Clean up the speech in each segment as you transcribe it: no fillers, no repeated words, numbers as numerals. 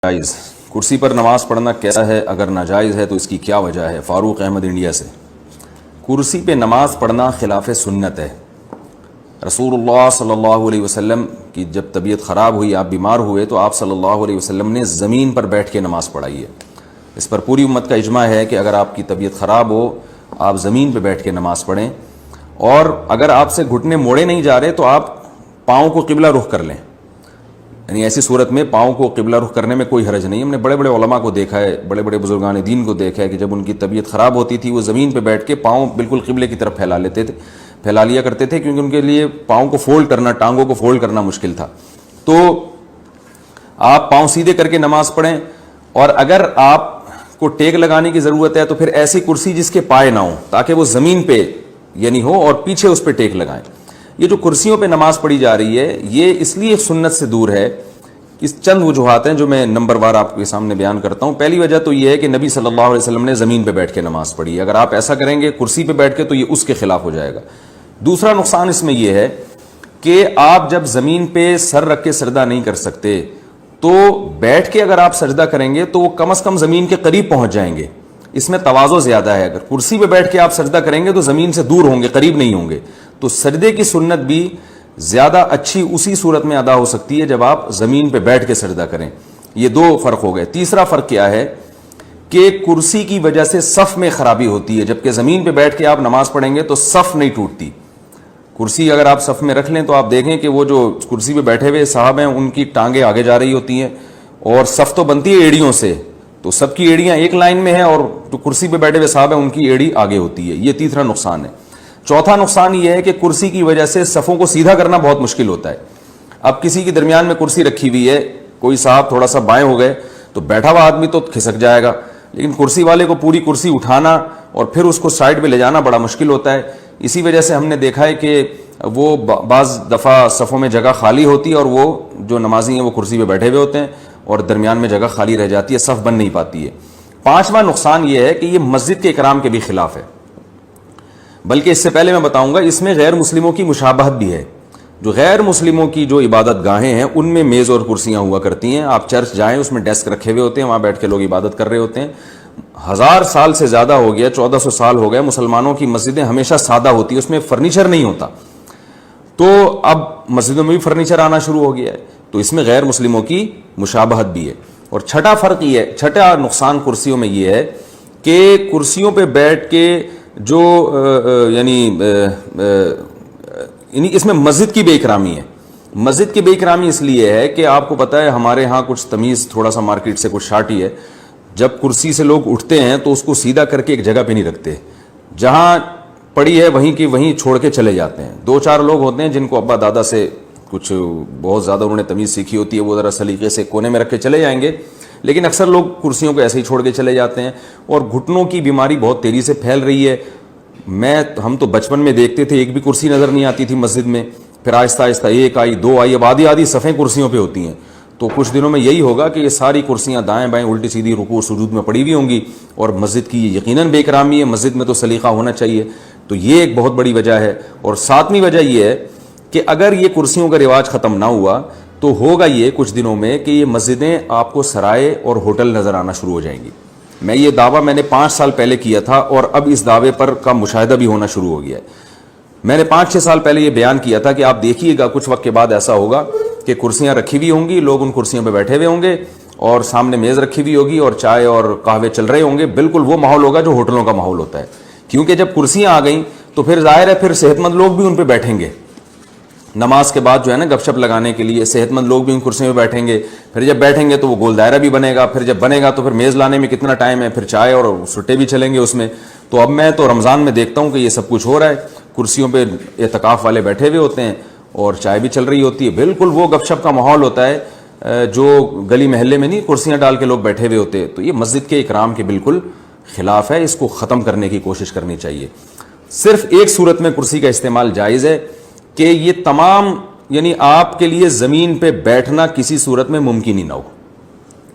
जायज़ कुर्सी पर नमाज पढ़ना कैसा है, अगर नाजायज़ है तो इसकी क्या वजह है। फ़ारूक अहमद इंडिया से। कुर्सी पे नमाज पढ़ना खिलाफ सुन्नत है। रसूलुल्लाह सल्लल्लाहु अलैहि वसल्लम की जब तबीयत ख़राब हुई, आप बीमार हुए, तो आप सल्लल्लाहु अलैहि वसल्लम ने ज़मीन पर बैठ के नमाज़ पढ़ाई है। इस पर पूरी उम्मत का इजमा है कि अगर आपकी तबीयत ख़राब हो, आप ज़मीन पर बैठ के नमाज़ पढ़ें, और अगर आपसे घुटने मोड़े नहीं जा रहे तो आप पाँव को क़िबला रुख कर लें। यानी ऐसी सूरत में पाँव को क़िबला रुख करने में कोई हरज नहीं। हमने बड़े बड़े उलमा को देखा है, बड़े बड़े बुजुर्गान दीन को देखा है कि जब उनकी तबीयत ख़राब होती थी वो ज़मीन पे बैठ के पाँव बिल्कुल क़िबले की तरफ फैला लिया करते थे, क्योंकि उनके लिए पाँव को फोल्ड करना, टांगों को फोल्ड करना मुश्किल था। तो आप पाँव सीधे करके नमाज़ पढ़ें, और अगर आपको टेक लगाने की ज़रूरत है तो फिर ऐसी कुर्सी जिसके पाए ना हो, ताकि वो ज़मीन पे यानी हो और पीछे उस पर टेक लगाएं। ये जो कुर्सियों पे नमाज पढ़ी जा रही है, ये इसलिए सुन्नत से दूर है कि चंद वजूहात हैं जो मैं नंबर वार आपके सामने बयान करता हूँ। पहली वजह तो ये है कि नबी सल्लल्लाहु अलैहि वसल्लम ने ज़मीन पे बैठ के नमाज पढ़ी है। अगर आप ऐसा करेंगे कुर्सी पे बैठ के, तो ये उसके खिलाफ हो जाएगा। दूसरा नुकसान इसमें यह है कि आप जब ज़मीन पे सर रख के सजदा नहीं कर सकते, तो बैठ के अगर आप सजदा करेंगे तो वो कम अज़ कम ज़मीन के करीब पहुँच जाएंगे। इसमें तवाज़ो ज़्यादा है। अगर कुर्सी पे बैठ के आप सजदा करेंगे तो ज़मीन से दूर होंगे, करीब नहीं होंगे। तो सजदे की सुन्नत भी ज़्यादा अच्छी उसी सूरत में अदा हो सकती है जब आप ज़मीन पे बैठ के सजदा करें। ये दो फ़र्क हो गए। तीसरा फ़र्क क्या है कि कुर्सी की वजह से सफ़ में ख़राबी होती है, जबकि ज़मीन पे बैठ के आप नमाज़ पढ़ेंगे तो सफ़ नहीं टूटती। कुर्सी अगर आप सफ़ में रख लें तो आप देखें कि वो जो कुर्सी पे बैठे हुए साहब हैं, उनकी टांगें आगे जा रही होती हैं, और सफ़ तो बनती है एड़ियों से, तो सबकी एड़ियाँ एक लाइन में हैं, और जो कुर्सी पे बैठे हुए साहब हैं उनकी एड़ी आगे होती है। ये तीसरा नुकसान है। चौथा नुकसान ये है कि कुर्सी की वजह से सफ़ों को सीधा करना बहुत मुश्किल होता है। अब किसी के दरमियान में कुर्सी रखी हुई है, कोई साहब थोड़ा सा बाएं हो गए तो बैठा हुआ आदमी तो खिसक जाएगा, लेकिन कुर्सी वाले को पूरी कुर्सी उठाना और फिर उसको साइड पे ले जाना बड़ा मुश्किल होता है। इसी वजह से हमने देखा है कि वो बाज़ दफ़ा सफ़ों में जगह खाली होती है और वो जो नमाजी हैं वो कुर्सी पर बैठे हुए होते हैं और दरमियान में जगह खाली रह जाती है, सफ़ बन नहीं पाती है। पाँचवा नुकसान ये है कि ये मस्जिद के इकराम के भी खिलाफ है। बल्कि इससे पहले मैं बताऊंगा, इसमें गैर मुस्लिमों की मुशाबहत भी है। जो गैर मुस्लिमों की जो इबादत गाहें हैं उनमें मेज़ और कुर्सियां हुआ करती हैं। आप चर्च जाएं, उसमें डेस्क रखे हुए होते हैं, वहां बैठ के लोग इबादत कर रहे होते हैं। 1000 साल से ज़्यादा हो गया, 1400 साल हो गए, मुसलमानों की मस्जिदें हमेशा सादा होती है, उसमें फर्नीचर नहीं होता। तो अब मस्जिदों में भी फर्नीचर आना शुरू हो गया है, तो इसमें गैर मुस्लिमों की मुशाबहत भी है। और छठा फ़र्क ये है, छठा नुकसान कुर्सियों में ये है कि कुर्सियों पर बैठ के जो इसमें मस्जिद की बेइकरामी है। मस्जिद की बेइकरामी इसलिए है कि आपको पता है हमारे यहाँ कुछ तमीज़ थोड़ा सा मार्केट से कुछ शार्टी है। जब कुर्सी से लोग उठते हैं तो उसको सीधा करके एक जगह पे नहीं रखते, जहाँ पड़ी है वहीं की वहीं छोड़ के चले जाते हैं। 2-4 लोग होते हैं जिनको अब्बा दादा से कुछ बहुत ज़्यादा उन्होंने तमीज़ सीखी होती है, वो ज़रा सलीके से कोने में रख के चले जाएंगे, लेकिन अक्सर लोग कुर्सियों को ऐसे ही छोड़ के चले जाते हैं। और घुटनों की बीमारी बहुत तेज़ी से फैल रही है। हम तो बचपन में देखते थे एक भी कुर्सी नज़र नहीं आती थी मस्जिद में, फिर आहिस्ता आहिस्ता 1 आई, 2 आई, अब आधी सफ़ें कुर्सियों पे होती हैं। तो कुछ दिनों में यही होगा कि ये सारी कुर्सियां दाएं बाएं उल्टी सीधी रुकू सुजूद में पड़ी हुई होंगी, और मस्जिद की यकीनन बेकरामी है। मस्जिद में तो सलीका होना चाहिए। तो ये एक बहुत बड़ी वजह है। और 7वीं वजह यह है कि अगर ये कुर्सियों का रिवाज ख़त्म ना हुआ तो होगा ये कुछ दिनों में कि ये मस्जिदें आपको सराय और होटल नज़र आना शुरू हो जाएंगी। ये दावा मैंने 5 साल पहले किया था, और अब इस दावे पर का मुशाहिदा भी होना शुरू हो गया है। मैंने 5-6 साल पहले ये बयान किया था कि आप देखिएगा कुछ वक्त के बाद ऐसा होगा कि कुर्सियां रखी हुई होंगी, लोग उन कुर्सियों पर बैठे हुए होंगे, और सामने मेज़ रखी हुई होगी और चाय और कहवे चल रहे होंगे। बिल्कुल वो माहौल होगा जो होटलों का माहौल होता है, क्योंकि जब कुर्सियां आ गई तो फिर जाहिर है फिर सेहतमंद लोग भी उन पर बैठेंगे। नमाज के बाद जो है ना गपशप लगाने के लिए सेहतमंद लोग भी उन कुर्सियों में बैठेंगे। फिर जब बैठेंगे तो वो गोल दायरा भी बनेगा, फिर जब बनेगा तो फिर मेज़ लाने में कितना टाइम है, फिर चाय और सुट्टे भी चलेंगे उसमें। तो अब मैं तो रमज़ान में देखता हूँ कि ये सब कुछ हो रहा है। कुर्सियों पे एतकाफ़ वाले बैठे हुए होते हैं और चाय भी चल रही होती है। बिल्कुल वो गपशप का माहौल होता है जो गली महल्ले में नहीं कुर्सियाँ डाल के लोग बैठे हुए होते हैं। तो ये मस्जिद के इकराम के बिल्कुल खिलाफ है। इसको ख़त्म करने की कोशिश करनी चाहिए। सिर्फ एक सूरत में कुर्सी का इस्तेमाल जायज़ है कि ये तमाम यानी आपके लिए ज़मीन पे बैठना किसी सूरत में मुमकिन ही ना हो,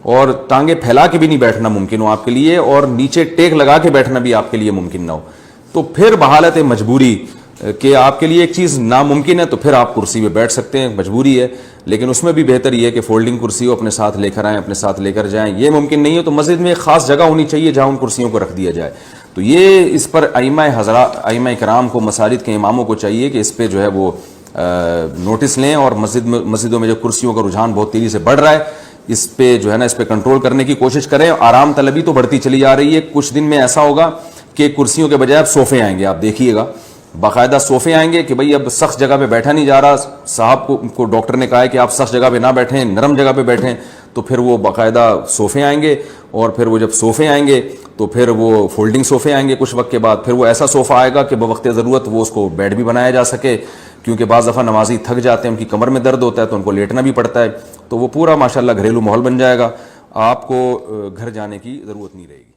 और टांगे फैला के भी नहीं बैठना मुमकिन हो आपके लिए, और नीचे टेक लगा के बैठना भी आपके लिए मुमकिन ना हो। तो फिर बहालत मजबूरी कि आपके लिए एक चीज़ नामुमकिन है तो फिर आप कुर्सी पे बैठ सकते हैं, मजबूरी है। لیکن اس میں بھی بہتر یہ ہے کہ فولڈنگ کرسی ہو، اپنے ساتھ لے کر آئیں، اپنے ساتھ لے کر جائیں. یہ ممکن نہیں ہے تو مسجد میں ایک خاص جگہ ہونی چاہیے جہاں ان کرسیوں کو رکھ دیا جائے. تو یہ اس پر ائمہ کرام کو، مساجد کے اماموں کو چاہیے کہ اس پہ جو ہے وہ نوٹس لیں، اور مسجدوں میں جو کرسیوں کا رجحان بہت تیزی سے بڑھ رہا ہے اس پہ جو ہے نا اس پہ کنٹرول کرنے کی کوشش کریں. آرام طلبی تو بڑھتی چلی جا رہی ہے. کچھ دن میں ایسا ہوگا کہ کرسیوں کے بجائے اب صوفے آئیں گے. آپ دیکھیے گا باقاعدہ صوفے آئیں گے کہ بھئی اب سخت جگہ پہ بیٹھا نہیں جا رہا. صاحب کو ڈاکٹر نے کہا ہے کہ آپ سخت جگہ پہ نہ بیٹھیں، نرم جگہ پہ بیٹھیں. تو پھر وہ باقاعدہ صوفے آئیں گے، اور پھر وہ جب صوفے آئیں گے تو پھر وہ فولڈنگ صوفے آئیں گے کچھ وقت کے بعد. پھر وہ ایسا صوفہ آئے گا کہ بوقت ضرورت وہ اس کو بیڈ بھی بنایا جا سکے، کیونکہ بعض دفعہ نمازی تھک جاتے ہیں، ان کی کمر میں درد ہوتا ہے تو ان کو لیٹنا بھی پڑتا ہے. تو وہ پورا ماشاءاللہ گھریلو ماحول بن جائے گا. آپ کو گھر جانے کی ضرورت نہیں رہے گی.